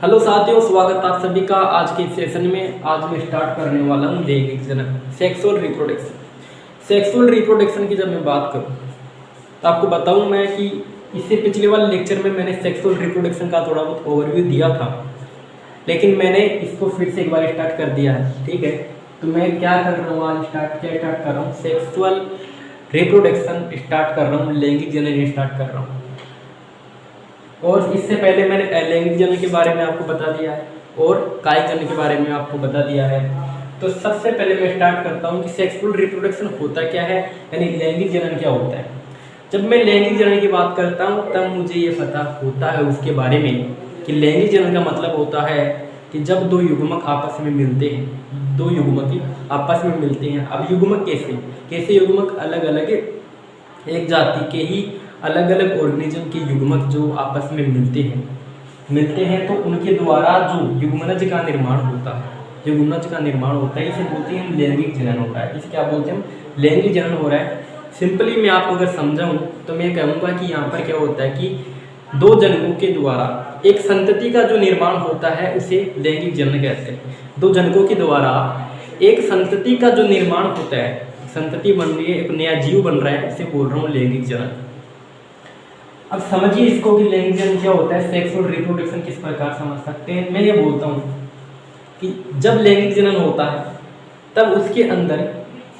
Hello साथियों, स्वागत आप सभी का आज के सेशन में। आज मैं स्टार्ट करने वाला हूँ लैंगिक जनन, सेक्सुअल रिप्रोडक्शन। सेक्सुअल रिप्रोडक्शन की जब मैं बात करूँ तो आपको बताऊँ मैं कि इससे पिछले वाले लेक्चर में मैंने सेक्सुअल रिप्रोडक्शन का थोड़ा बहुत ओवरव्यू दिया था, लेकिन मैंने इसको फिर से एक बार स्टार्ट कर दिया है। ठीक है, तो मैं क्या कर रहा हूँ आज स्टार्ट कर रहा हूँ सेक्सुअल रिप्रोडक्शन स्टार्ट कर रहा हूँ, लैंगिक जनन स्टार्ट कर रहा हूँ। और इससे पहले मैंने अलैंगिक जनन के बारे में आपको बता दिया है और कायिक जनन के बारे में आपको बता दिया है। तो सबसे पहले मैं स्टार्ट करता हूँ कि सेक्सुअल रिप्रोडक्शन होता क्या है, यानी लैंगिक जनन क्या होता है। जब मैं लैंगिक जनन की बात करता हूँ तब मुझे ये पता होता है उसके बारे में कि लैंगिक जनन का मतलब होता है कि जब दो युग्मक आपस में मिलते हैं, दो युग्मक आपस में मिलते हैं। अब युग्मक कैसे युग्मक अलग अलग एक जाति के ही अलग अलग ऑर्गेनिज्म के युग्मक जो आपस में मिलते हैं तो उनके द्वारा जो युग्मनज का निर्माण होता है, इसे बोलते हैं लैंगिक जनन होता है। इसे क्या बोलते हैं हम? लैंगिक जनन हो रहा है। सिंपली मैं आपको अगर समझाऊं तो मैं कहूँगा कि यहाँ पर क्या होता है कि दो जनकों के द्वारा एक संतति का जो निर्माण होता है उसे लैंगिक जनन कहते हैं। दो जनकों के द्वारा एक संतति का जो निर्माण होता है, संतति बन रही है, एक नया जीव बन रहा है, इसे बोल रहा हूँ लैंगिक जनन। अब समझिए इसको कि लैंगिक जनन क्या होता है, सेक्सुअल रिप्रोडक्शन किस प्रकार समझ सकते हैं। मैं ये बोलता हूँ कि जब लैंगिक जनन होता है तब उसके अंदर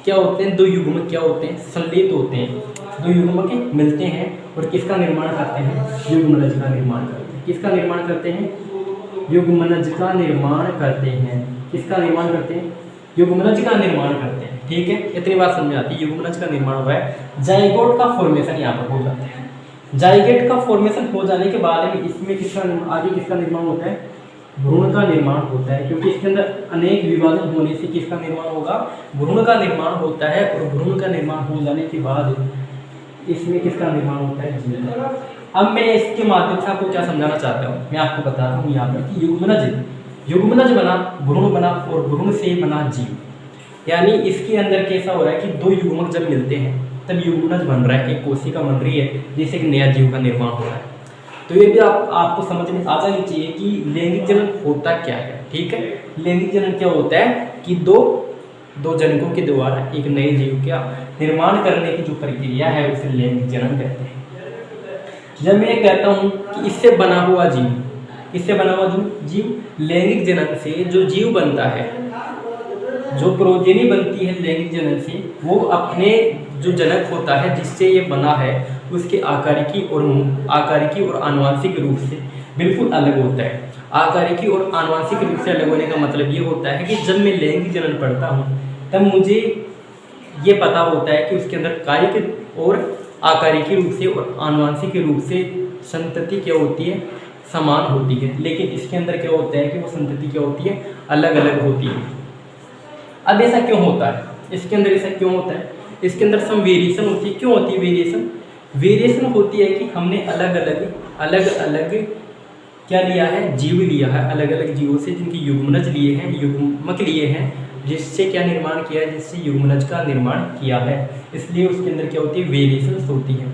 क्या होते हैं, दो युग्मक क्या होते हैं, संलिप्त होते हैं। दो युग्मक मिलते हैं और किसका निर्माण करते हैं? युग्मनज का निर्माण करते हैं। किसका निर्माण करते हैं? युग्मनज का निर्माण करते हैं। किसका निर्माण करते हैं? युग्मनज का निर्माण करते हैं। ठीक है, इतनी बात समझ आती है। युग्मनज का निर्माण हुआ है, जाइगोट का फॉर्मेशन यहाँ पर हो जाता है। जाइगोट का फॉर्मेशन हो जाने के बाद में इसमें किसका निर्माण होता है? भ्रूण का निर्माण होता है, क्योंकि इसके अंदर अनेक विभाजन होने से किसका निर्माण होगा? भ्रूण का निर्माण होता है। और भ्रूण का निर्माण हो जाने के बाद इसमें किसका निर्माण होता है? जीव का। अब मैं इसके माध्यम से आपको क्या समझाना चाहता हूँ, मैं आपको बताता हूँ यहाँ पर कि युग्मनज बना, भ्रूण बना और भ्रूण से बना जीव। यानी इसके अंदर कैसा हो रहा है कि दो युग्मक जब मिलते हैं तब युग्मनज बन रहा है, एक कोशिका बन रही है जिससे एक नया जीव का निर्माण हो रहा है। तो ये भी आपको समझ में आ जानी चाहिए कि लैंगिक जनन होता क्या है। ठीक है, लैंगिक जनन क्या होता है कि दो जनकों के द्वारा एक नए जीव का निर्माण करने की जो प्रक्रिया है उसे लैंगिक जनन कहते हैं। जब मैं ये कहता हूँ कि इससे बना हुआ जीव लैंगिक जनन से जो जीव बनता है, जो प्रोजेनी बनती है लैंगिक जनन से, वो अपने जो जनक होता है जिससे ये बना है उसके आकारिकी और आनुवंशिक रूप से बिल्कुल अलग होता है। आकारिकी और आनुवंशिक रूप से अलग होने का मतलब ये होता है कि जब मैं लैंगिक जनन पढ़ता हूँ तब मुझे ये पता होता है कि उसके अंदर कायिक और आकारिकी रूप से और आनुवंशिक रूप से संतति क्या होती है? समान होती है। लेकिन इसके अंदर क्या होता है कि वो संतति क्या होती है? अलग अलग होती है। अब ऐसा क्यों होता है? इसके अंदर ऐसा क्यों होता है? इसके अंदर सम वेरिएशन होती है। क्यों होती है वेरिएशन होती है कि हमने अलग अलग क्या लिया है? जीव लिया है, अलग अलग जीवों से जिनकी युग्मनज लिए हैं, युग्मक लिए हैं, जिससे क्या निर्माण किया है? जिससे युग्मनज का निर्माण किया है। इसलिए उसके अंदर क्या होती है? वेरिएशंस होती है।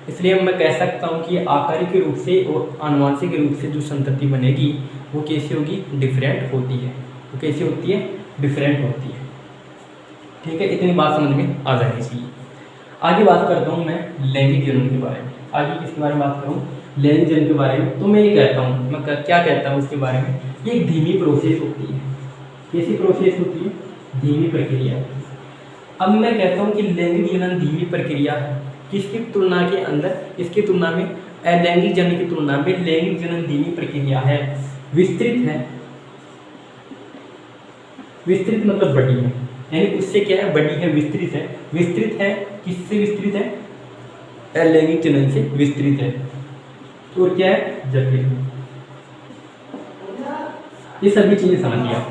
इसलिए मैं कह सकता हूँ कि आकारिक रूप से और आनुवंशिक रूप से जो संतति बनेगी वो कैसी होगी? डिफरेंट होती है। वो कैसी होती है? डिफरेंट होती है। ठीक है, इतनी बात समझ में आ जानी चाहिए। आगे बात करता हूँ मैं लैंगिक जनन के बारे में। आगे किसके बारे में बात करूँ? लैंगिक जनन के बारे में। तो मैं ये कहता हूँ, मैं क्या कहता हूँ उसके बारे में? ये एक धीमी प्रोसेस होती है। कैसी प्रोसेस होती है? धीमी प्रक्रिया। अब मैं कहता हूँ कि लैंगिक जनन धीमी प्रक्रिया है। किसकी तुलना के अंदर? इसकी तुलना में अलैंगिक जनन की तुलना में लैंगिक जनन धीमी प्रक्रिया है, विस्तृत है। विस्तृत मतलब बड़ी है, यानी उससे क्या है? बड़ी है, विस्तृत है। विस्तृत है किससे विस्तृत है? अलैंगिक जनन से विस्तृत है। और क्या है? जटिल। ये सभी चीजें समझ लिया।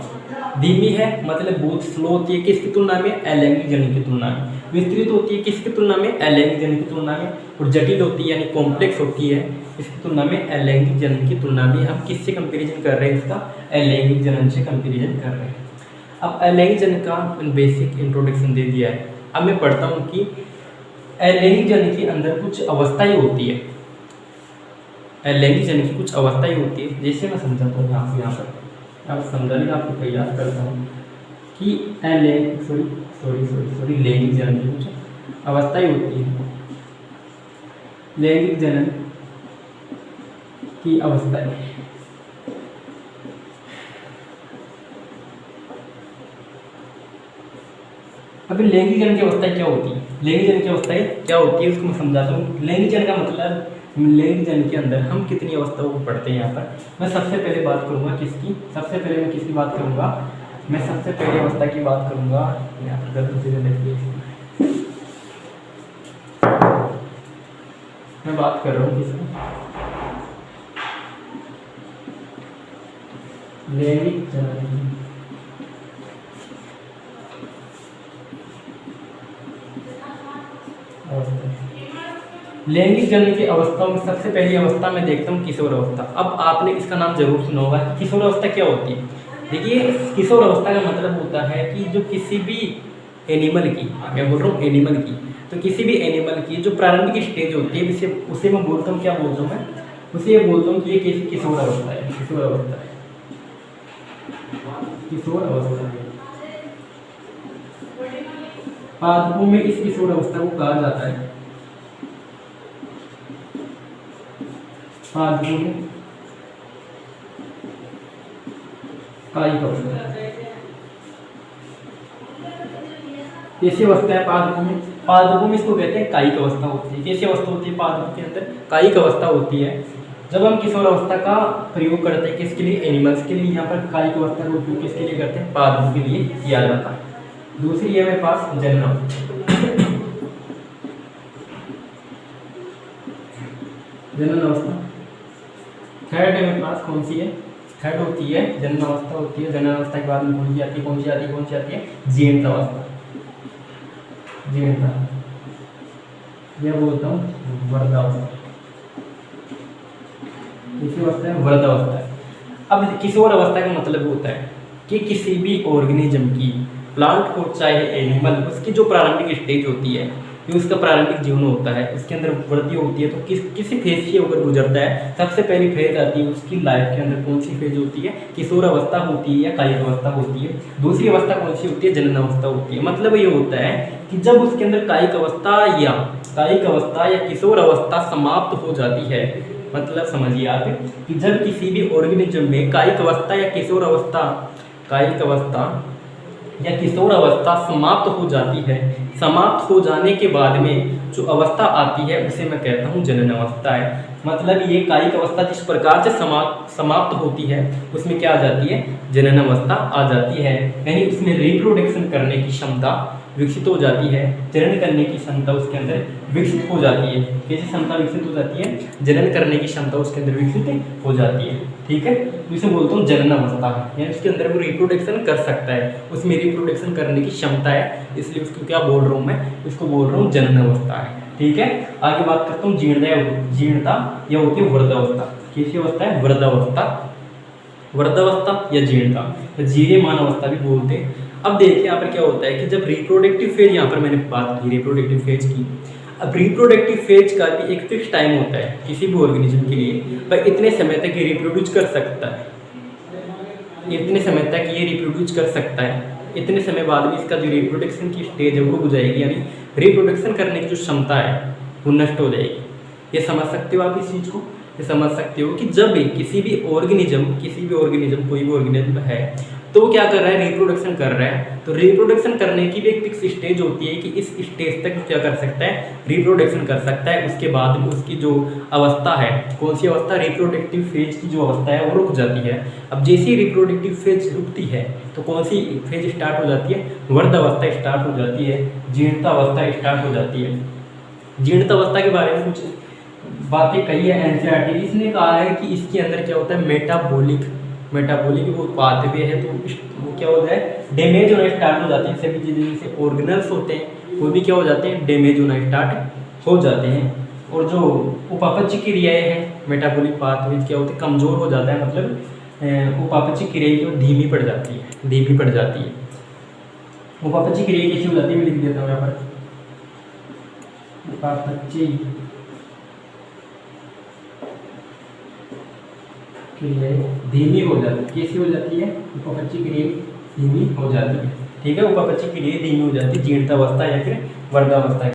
धीमी है मतलब बहुत स्लो होती है, किसकी तुलना में? अलैंगिक जनन की तुलना में। विस्तृत होती है किसकी तुलना में? अलैंगिक जनन की तुलना में। और जटिल होती है यानी कॉम्प्लेक्स होती है इसकी तुलना में अलैंगिक जनन की तुलना में। हम किससे कंपेरिजन कर रहे हैं? इसका अलैंगिक जनन से कंपेरिजन कर रहे हैं। अब अलैंगिक जनन का बेसिक इंट्रोडक्शन दे दिया है। अब मैं पढ़ता हूँ कि अलैंगिक जनन के अंदर कुछ अवस्थाएं होती है। लैंगिक जनन की कुछ अवस्थाएं होती है, जैसे मैं समझाता हूँ आपको यहाँ पर, आप समझाने का आपको प्रयास करता हूँ कि लैंगिक जनन की कुछ अवस्थाएं होती है। लैंगिक जनन की अवस्थाएं, अभी लैंगिक जनन की अवस्थाएं क्या होती है, लैंगिक जनन की अवस्थाएं क्या होती है उसको मैं समझाता हूँ। लैंगिक जनन का मतलब, लैंगिक जनन के अंदर हम कितनी अवस्थाओं को पढ़ते हैं। यहाँ पर मैं सबसे पहले बात करूँगा किसकी, सबसे पहले मैं किसकी बात करूँगा, मैं सबसे पहले अवस्था की बात करूँगा। यहाँ पर गलती से मैं बात कर रहा हूँ किसकी, लैंगिक जनन। लैंगिक जनन की अवस्थाओं में सबसे पहली अवस्था में देखता हूँ किशोर अवस्था। अब आपने इसका नाम जरूर सुना होगा, किशोर अवस्था क्या होती है। देखिए, किशोर अवस्था का मतलब होता है कि जो किसी भी एनिमल की, मैं बोल रहा हूँ एनिमल की, तो किसी भी एनिमल की जो प्रारंभिक स्टेज होती है उसे मैं बोलता हूँ, क्या बोलता हूँ मैं, उसे ये बोलता हूँ कि ये कैसी किशोर अवस्था है, किशोर अवस्था है, किशोर अवस्था है। पादपों में इस किशोर अवस्था को कहा जाता है, पादपों में कायिक अवस्था, कैसी अवस्था है पादपों में, पादपों में इसको कहते हैं कायिक अवस्था होती है। कैसी अवस्था होती है पादपों के अंदर, कायिक अवस्था होती है। जब हम किशोर अवस्था का प्रयोग करते हैं किसके लिए, एनिमल्स के लिए, यहाँ पर कायिक अवस्था का उपयोग किसके लिए करते हैं, पादपों के लिए किया जाता है। दूसरी है मेरे पास जनन, जनन अवस्था। थर्ड है मेरे पास कौन सी है, थर्ड होती है जनन अवस्था होती है। जनन अवस्था के बाद में कौन सी आती है, कौन सी आती है, कौन सी आती है, जीर्णता अवस्था, जीर्णता, यह बोलता हूँ वृद्धावस्था। किसी अवस्था है वृद्धावस्था है। अब किशोर अवस्था का मतलब होता है कि किसी भी ऑर्गेनिज्म की, प्लांट हो चाहे एनिमल, उसकी जो प्रारंभिक स्टेज होती है, जो उसका प्रारंभिक जीवन होता है, उसके अंदर वृद्धि होती है, तो किसी फेज से होकर गुजरता है। सबसे पहली फेज आती है उसकी लाइफ के अंदर, कौन सी फेज होती है, किशोर अवस्था होती है या कायिक अवस्था होती है। दूसरी अवस्था कौन सी होती है, जनन अवस्था होती है। मतलब ये होता है कि जब उसके अंदर कायिक अवस्था या किशोर अवस्था समाप्त हो जाती है, मतलब समझिए आप कि जब किसी भी ऑर्गेनिज्म में कायिक अवस्था या किशोर अवस्था समाप्त हो जाती है, समाप्त हो जाने के बाद में जो अवस्था आती है उसे मैं कहता हूँ जनन अवस्था है। मतलब ये कायिक अवस्था जिस प्रकार से समाप्त होती है उसमें क्या आ जाती है, जनन अवस्था आ जाती है। यानी उसमें रिप्रोडक्शन करने की क्षमता विकसित हो जाती है, जनन करने की क्षमता उसके अंदर विकसित हो जाती है। कैसी क्षमता विकसित हो जाती है, जनन करने की क्षमता उसके अंदर विकसित हो जाती है। ठीक है, तो इसे बोलता हूँ जनन अवस्था, यानी उसके अंदर वो रिप्रोडक्शन कर सकता है, उसमें रिप्रोडक्शन करने की क्षमता है, इसलिए उसको क्या बोल रहा हूँ मैं, उसको बोल रहा हूँ जनन अवस्था है। ठीक है, आगे बात करता हूँ जीर्णता, यह होती है वृद्धावस्था। कैसी अवस्था है, वृद्धावस्था या जीर्णता, जीर्यमान अवस्था भी बोलते हैं। अब देखिए यहाँ पर क्या होता है कि जब रिप्रोडक्टिव फेज, यहाँ पर मैंने बात की रिप्रोडक्टिव फेज की, अब रिप्रोडक्टिव फेज का भी एक फिक्स टाइम होता है किसी भी ऑर्गेनिज्म के लिए, पर इतने समय तक ये रिप्रोड्यूस कर सकता है, इतने समय तक ये रिप्रोड्यूस कर सकता है, इतने समय बाद में इसका जो रिप्रोडक्शन की स्टेज है वो रुक जाएगी, यानी रिप्रोडक्शन करने की जो क्षमता है वो नष्ट हो जाएगी। ये समझ सकते हो आप इस चीज़ को, ये समझ सकते हो कि जब भी किसी भी ऑर्गेनिज्म कोई भी ऑर्गेनिज्म है तो वो क्या कर रहा है, रिप्रोडक्शन कर रहा है। तो रिप्रोडक्शन करने की भी एक फिक्स स्टेज होती है कि इस स्टेज तक क्या कर सकता है, रिप्रोडक्शन कर सकता है। उसके बाद में उसकी जो अवस्था है, कौन सी अवस्था, रिप्रोडक्टिव फेज की जो अवस्था है वो रुक जाती है। अब जैसे ही रिप्रोडक्टिव फेज रुकती है तो कौन सी फेज स्टार्ट हो जाती है, वृद्ध अवस्था स्टार्ट हो जाती है, जीर्णता अवस्था स्टार्ट हो जाती है। जीर्णता अवस्था के बारे में कुछ बातें कही है एनसीईआरटी, इसने कहा है कि इसके अंदर क्या होता है, मेटाबॉलिक वो पाथवे है, तो वो क्या होता है, डैमेज होना स्टार्ट हो जाते हैं। सभी चीज़ें जैसे ऑर्गेनल्स होते हैं वो भी क्या हो जाते हैं, डैमेज होना स्टार्ट हो जाते हैं। और जो उपापचय क्रियाएं हैं, मेटाबॉलिक पाथवे क्या होते हैं, कमज़ोर हो जाता है, मतलब उपापचय क्रियाएं जो धीमी पड़ जाती है। उपापचय क्रिया कैसी हो जाती है, मैं लिख देता हूँ यहाँ पर, उपापचय क्रियाएं धीमी हो जाती है। कैसी हो जाती है? उपपक्षी क्रियाएं धीमी हो जाती है। ठीक है, उपपक्षी क्रियाएं धीमी हो जाती है जीर्णावस्था या फिर वर्धावस्था